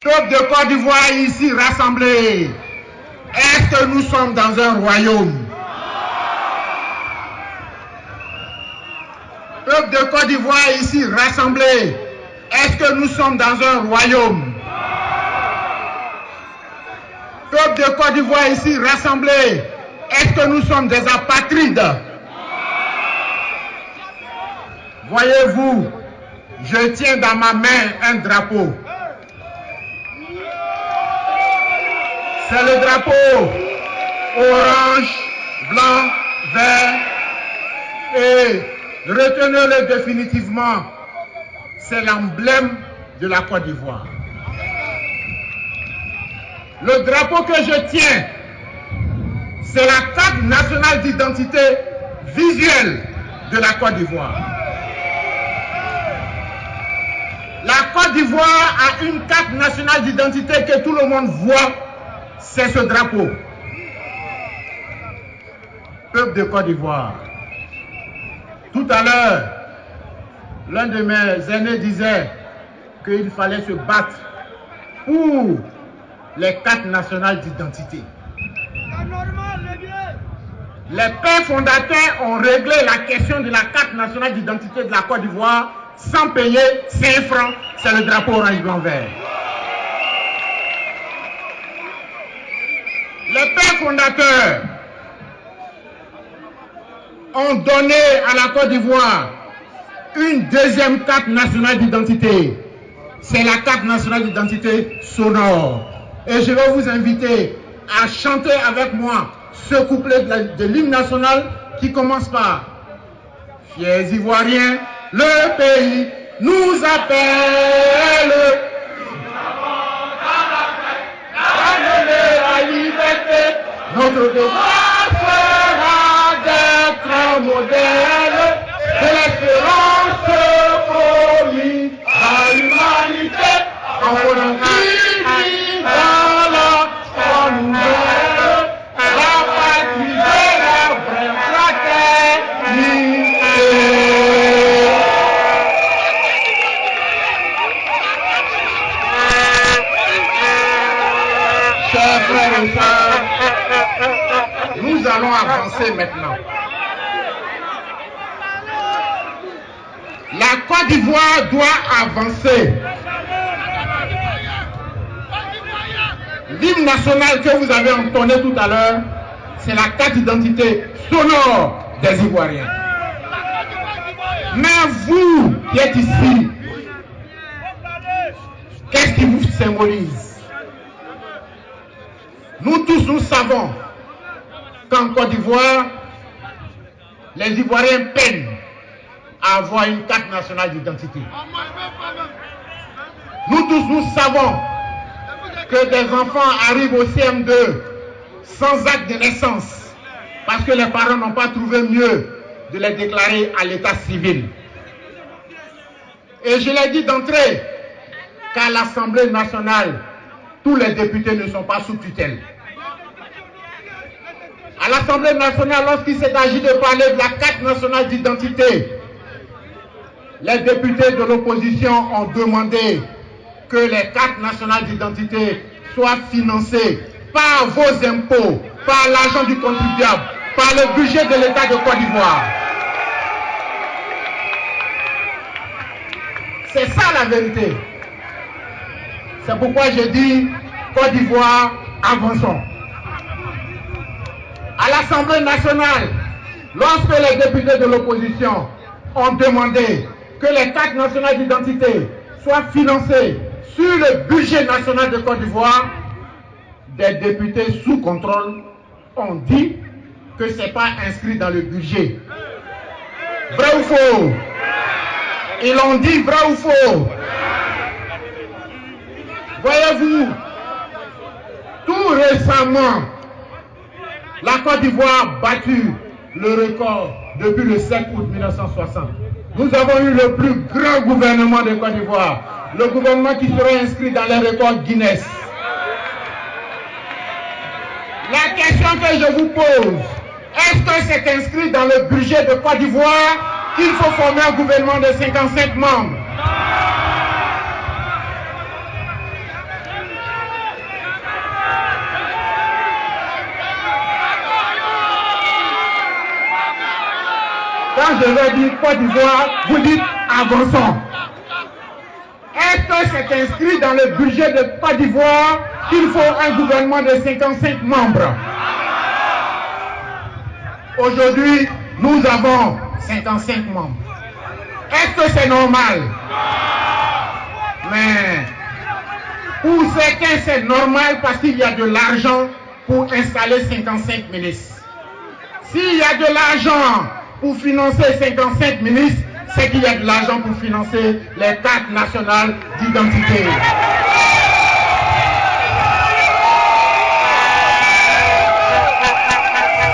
Peuple de Côte d'Ivoire ici rassemblés, est-ce que nous sommes dans un royaume? Peuple de Côte d'Ivoire ici rassemblés, est-ce que nous sommes dans un royaume? Peuple de Côte d'Ivoire ici rassemblés, est-ce que nous sommes des apatrides? Voyez-vous, je tiens dans ma main un drapeau. C'est le drapeau orange, blanc, vert et retenez-le définitivement, c'est l'emblème de la Côte d'Ivoire. Le drapeau que je tiens, c'est la carte nationale d'identité visuelle de la Côte d'Ivoire. La Côte d'Ivoire a une carte nationale d'identité que tout le monde voit, c'est ce drapeau. Peuple de Côte d'Ivoire. Tout à l'heure, l'un de mes aînés disait qu'il fallait se battre pour les cartes nationales d'identité. Les pères fondateurs ont réglé la question de la carte nationale d'identité de la Côte d'Ivoire sans payer 5 francs, c'est le drapeau orange blanc vert. Les pères fondateurs ont donné à la Côte d'Ivoire une deuxième carte nationale d'identité. C'est la carte nationale d'identité sonore. Et je vais vous inviter à chanter avec moi ce couplet de l'hymne national qui commence par « Fiers Ivoiriens, le pays nous appelle. La liberté, notre devoir sera d'être modèle de l'espérance promise à l'humanité en volant vivre dans la foi nouvelle, la patrie de la vraie fraternité. Chers frères et sœurs, nous allons avancer maintenant. La Côte d'Ivoire doit avancer. L'hymne national que vous avez entonné tout à l'heure, c'est la carte d'identité sonore des Ivoiriens. Mais vous qui êtes ici, qu'est-ce qui vous symbolise? Nous tous, nous savons qu'en Côte d'Ivoire, les Ivoiriens peinent à avoir une carte nationale d'identité. Nous tous, nous savons que des enfants arrivent au CM2 sans acte de naissance parce que les parents n'ont pas trouvé mieux de les déclarer à l'état civil. Et je l'ai dit d'entrée qu'à l'Assemblée nationale, tous les députés ne sont pas sous tutelle. À l'Assemblée nationale, lorsqu'il s'est agi de parler de la carte nationale d'identité, les députés de l'opposition ont demandé que les cartes nationales d'identité soient financées par vos impôts, par l'argent du contribuable, par le budget de l'État de Côte d'Ivoire. C'est ça la vérité. C'est pourquoi je dis Côte d'Ivoire, avançons. À l'Assemblée nationale, lorsque les députés de l'opposition ont demandé que les cartes nationales d'identité soient financées sur le budget national de Côte d'Ivoire, des députés sous contrôle ont dit que ce n'est pas inscrit dans le budget. Vrai ou faux? Ils ont dit vrai ou faux? Voyez-vous, tout récemment, la Côte d'Ivoire a battu le record depuis le 7 août 1960. Nous avons eu le plus grand gouvernement de Côte d'Ivoire, le gouvernement qui serait inscrit dans les records Guinness. La question que je vous pose, est-ce que c'est inscrit dans le budget de Côte d'Ivoire qu'il faut former un gouvernement de 55 membres? je vais dire Côte d'Ivoire, vous dites avançons. Est-ce que c'est inscrit dans le budget de Côte d'Ivoire qu'il faut un gouvernement de 55 membres? Aujourd'hui, nous avons 55 membres. Est-ce que c'est normal? Mais pour certains, c'est normal parce qu'il y a de l'argent pour installer 55 ministres. S'il y a de l'argent pour financer 55 ministres, c'est qu'il y a de l'argent pour financer les cartes nationales d'identité.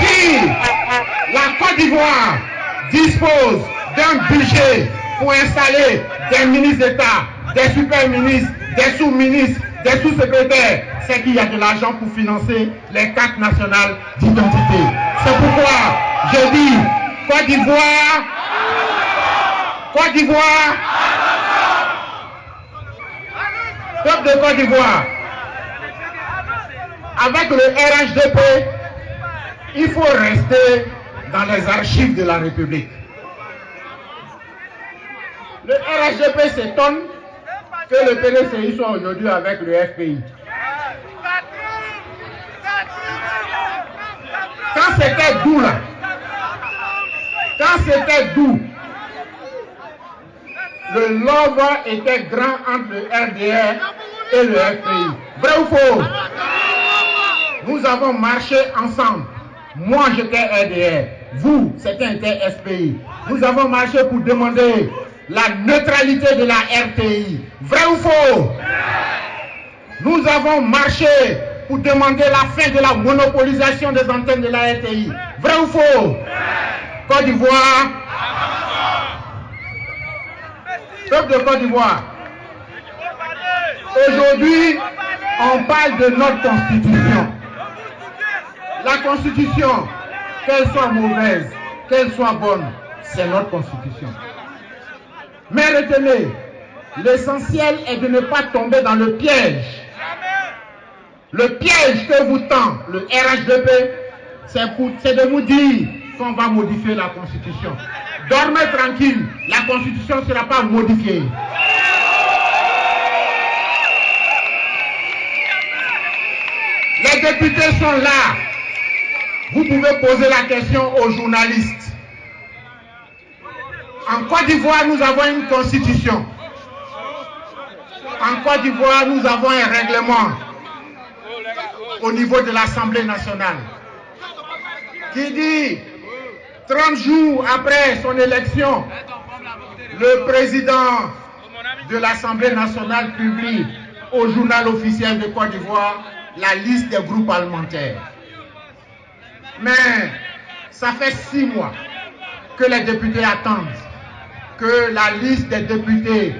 Si la Côte d'Ivoire dispose d'un budget pour installer des ministres d'État, des super-ministres, des sous-ministres, des sous-secrétaires, c'est qu'il y a de l'argent pour financer les cartes nationales d'identité. C'est pourquoi je dis Côte d'Ivoire, Côte d'Ivoire, peuple de Côte d'Ivoire, avec le RHDP, il faut rester dans les archives de la République. Le RHDP s'étonne que le PDCI soit aujourd'hui avec le FPI. Quand c'était doux là, quand c'était doux, le logo était grand entre le RDR et le FPI. Vrai ou faux? Nous avons marché ensemble. Moi j'étais RDR, vous certains étaient FPI. Nous avons marché pour demander la neutralité de la RTI. Vrai ou faux? Nous avons marché pour demander la fin de la monopolisation des antennes de la RTI. Vrai ou faux? Côte d'Ivoire, peuple de Côte d'Ivoire, aujourd'hui, on parle de notre constitution. La constitution, qu'elle soit mauvaise, qu'elle soit bonne, c'est notre constitution. Mais retenez, l'essentiel est de ne pas tomber dans le piège. Le piège que vous tend le RHDP, c'est de vous dire qu'on va modifier la Constitution. Dormez tranquille, la Constitution ne sera pas modifiée. Les députés sont là. Vous pouvez poser la question aux journalistes. En Côte d'Ivoire, nous avons une constitution. En Côte d'Ivoire, nous avons un règlement au niveau de l'Assemblée nationale qui dit 30 jours après son élection, le président de l'Assemblée nationale publie au journal officiel de Côte d'Ivoire la liste des groupes parlementaires. Mais ça fait 6 mois que les députés attendent que la liste des députés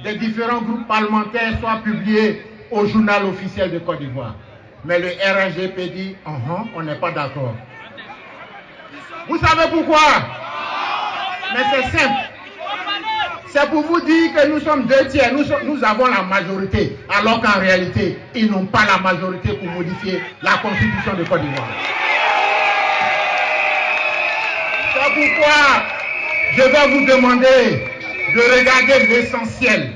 des différents groupes parlementaires soit publiée au journal officiel de Côte d'Ivoire. Mais le RHDP dit, on n'est pas d'accord. Vous savez pourquoi? Mais c'est simple. C'est pour vous dire que nous sommes 2 tiers, nous avons la majorité, alors qu'en réalité, ils n'ont pas la majorité pour modifier la constitution de Côte d'Ivoire. C'est pourquoi je vais vous demander de regarder l'essentiel.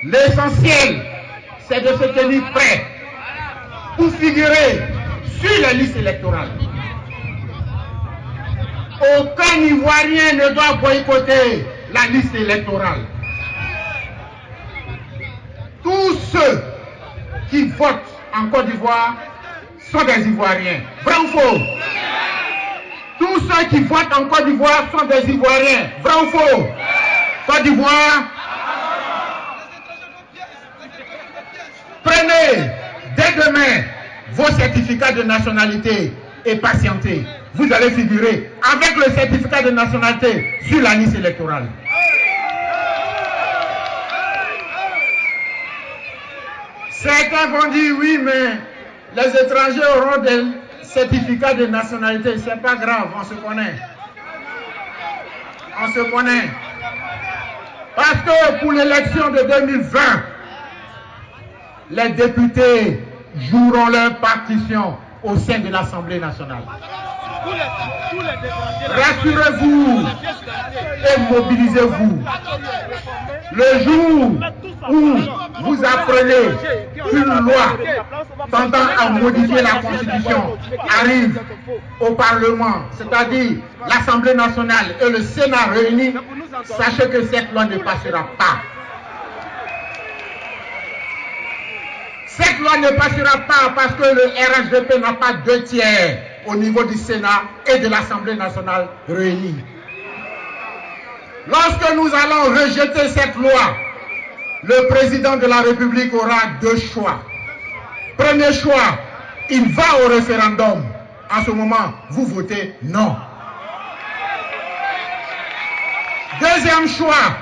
L'essentiel, c'est de se tenir prêt pour figurer sur la liste électorale. Aucun Ivoirien ne doit boycotter la liste électorale. Tous ceux qui votent en Côte d'Ivoire sont des Ivoiriens. Vrai ou faux? Tous ceux qui votent en Côte d'Ivoire sont des Ivoiriens. Vrai ou faux? Côte d'Ivoire, prenez dès demain vos certificats de nationalité et patientez. Vous allez figurer avec le certificat de nationalité sur la liste électorale. Certains vont dire oui, mais les étrangers auront des certificats de nationalité. C'est pas grave, on se connaît. On se connaît. Parce que pour l'élection de 2020, les députés joueront leur partition au sein de l'Assemblée nationale. Rassurez-vous et mobilisez-vous. Le jour où vous apprenez qu'une loi tendant à modifier la Constitution arrive au Parlement, c'est-à-dire l'Assemblée nationale et le Sénat réunis, sachez que cette loi ne passera pas. Cette loi ne passera pas parce que le RHDP n'a pas 2/3 au niveau du Sénat et de l'Assemblée nationale réunis. Lorsque nous allons rejeter cette loi, le président de la République aura 2 choix. Premier choix, il va au référendum. En ce moment, vous votez non. Deuxième choix,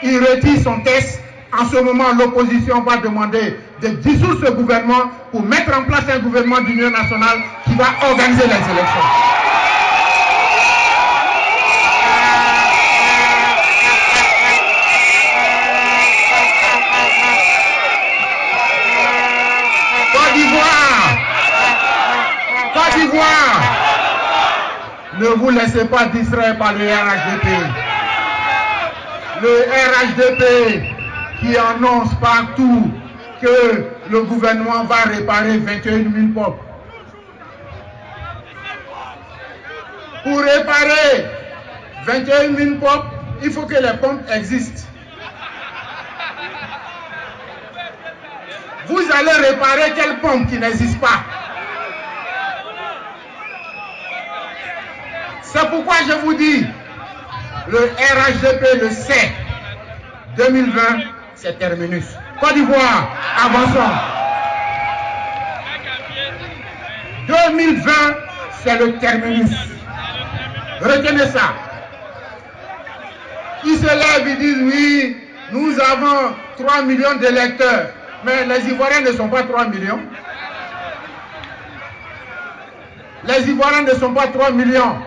il retire son texte. En ce moment, l'opposition va demander de dissoudre ce gouvernement pour mettre en place un gouvernement d'union nationale qui va organiser les élections. Côte d'Ivoire, ne vous laissez pas distraire par le RHDP. Le RHDP qui annonce partout que le gouvernement va réparer 21 000 pompes. Pour réparer 21 000 pompes, il faut que les pompes existent. Vous allez réparer quelle pompe qui n'existe pas? C'est pourquoi je vous dis, le RHDP le sait. 2020, c'est terminus. Côte d'Ivoire, avançons. 2020, c'est le terminus. Retenez ça. Ils se lèvent, ils disent oui, nous avons 3 millions d'électeurs. Mais les Ivoiriens ne sont pas 3 millions. Les Ivoiriens ne sont pas 3 millions.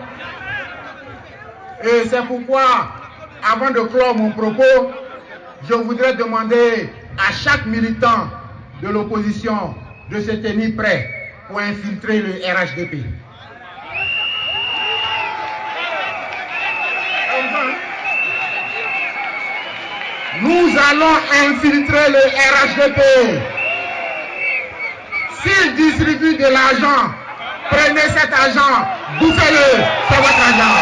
Et c'est pourquoi, avant de clore mon propos, je voudrais demander à chaque militant de l'opposition de se tenir prêt pour infiltrer le RHDP. Nous allons infiltrer le RHDP. S'il distribue de l'argent, prenez cet argent, bouffez-le, c'est votre argent.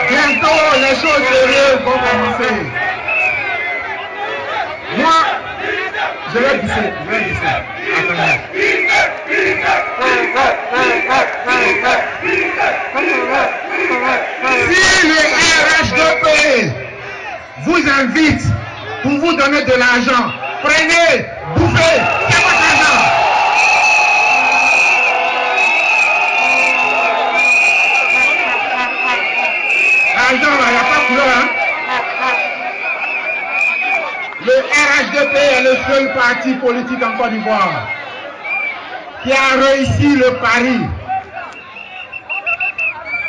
Bientôt, les choses sérieuses vont commencer. Moi, je vais glisser, Attendez. Si le RHDP vous invite pour vous donner de l'argent, prenez, bouffez, c'est votre argent. L'argent, il n'y a pas de couleur, hein? Le RHDP est le seul parti politique en Côte d'Ivoire qui a réussi le pari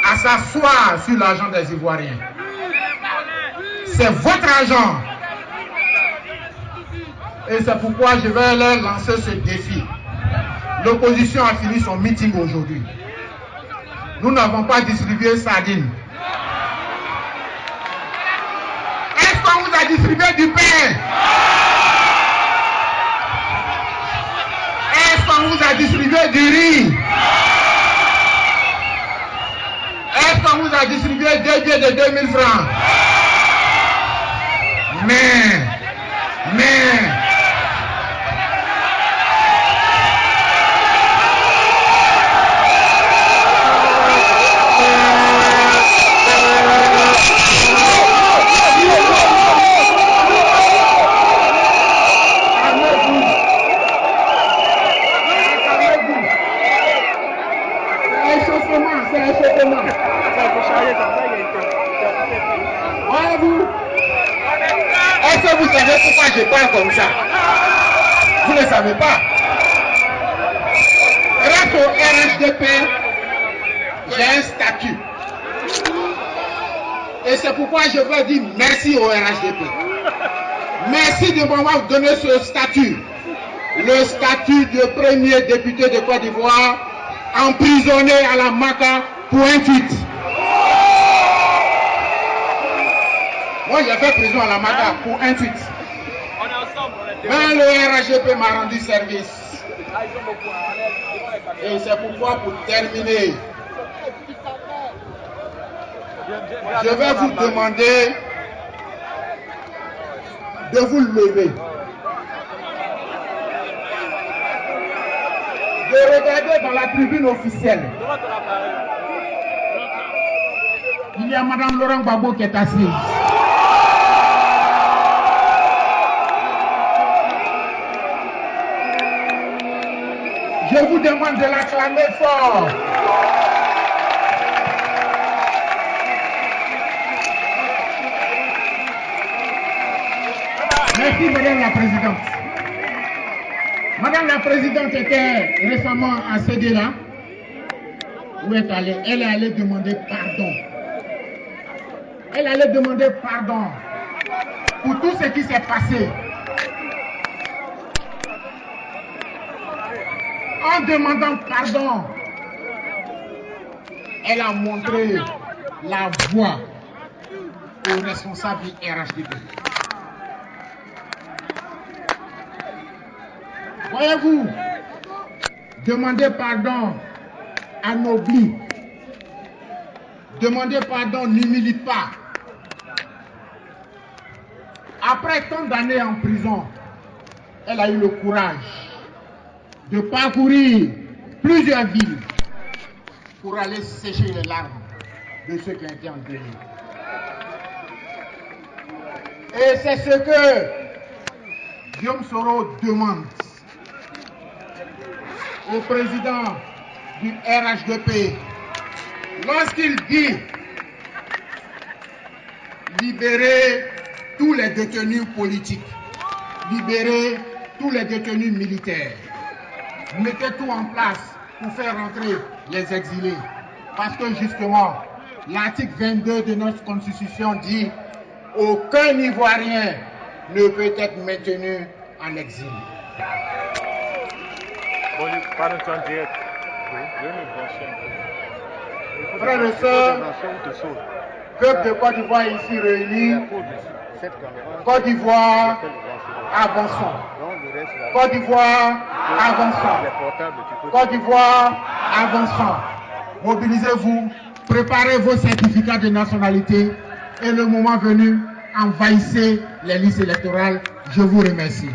à s'asseoir sur l'argent des Ivoiriens. C'est votre argent. Et c'est pourquoi je vais leur lancer ce défi. L'opposition a fini son meeting aujourd'hui. Nous n'avons pas distribué sardines. Est-ce qu'on vous a distribué du pain? Est-ce qu'on vous a distribué du riz? Est-ce qu'on vous a distribué 2 billets de 2000 francs? Mais est-ce que vous savez pourquoi je parle comme ça? Vous ne savez pas. Grâce au RHDP, j'ai un statut. Et c'est pourquoi je veux dire merci au RHDP. Merci de m'avoir donné ce statut. Le statut de premier député de Côte d'Ivoire emprisonné à la Maca pour un tweet. Moi, j'ai fait prison à la Maca pour un tweet. Mais le RHDP m'a rendu service. Et c'est pourquoi, pour terminer, je vais vous demander de vous lever, de regarder dans la tribune officielle. Il y a Madame Laurent Gbagbo qui est assise. Je vous demande de l'acclamer fort. Merci, Madame la Présidente. Madame la Présidente était récemment à CDLA. Où est allée? Elle est allée demander pardon. Elle allait demander pardon pour tout ce qui s'est passé. En demandant pardon, elle a montré la voie aux responsables du RHDP. Voyez-vous, demander pardon anoblit. Demander pardon n'humilie pas. Après tant d'années en prison, elle a eu le courage de parcourir plusieurs villes pour aller sécher les larmes de ceux qui ont été endeuillés. Et c'est ce que Guillaume Soro demande au président du RHDP lorsqu'il dit libérer tous les détenus politiques, libérer tous les détenus militaires. Mettez tout en place pour faire rentrer les exilés. Parce que justement, l'article 22 de notre Constitution dit aucun Ivoirien ne peut être maintenu en exil. Frères et sœurs, peuple de Côte d'Ivoire ici réunis, Côte d'Ivoire, avançons. Côte d'Ivoire, avançons. Côte d'Ivoire, avançons. Mobilisez-vous, préparez vos certificats de nationalité et le moment venu, envahissez les listes électorales. Je vous remercie.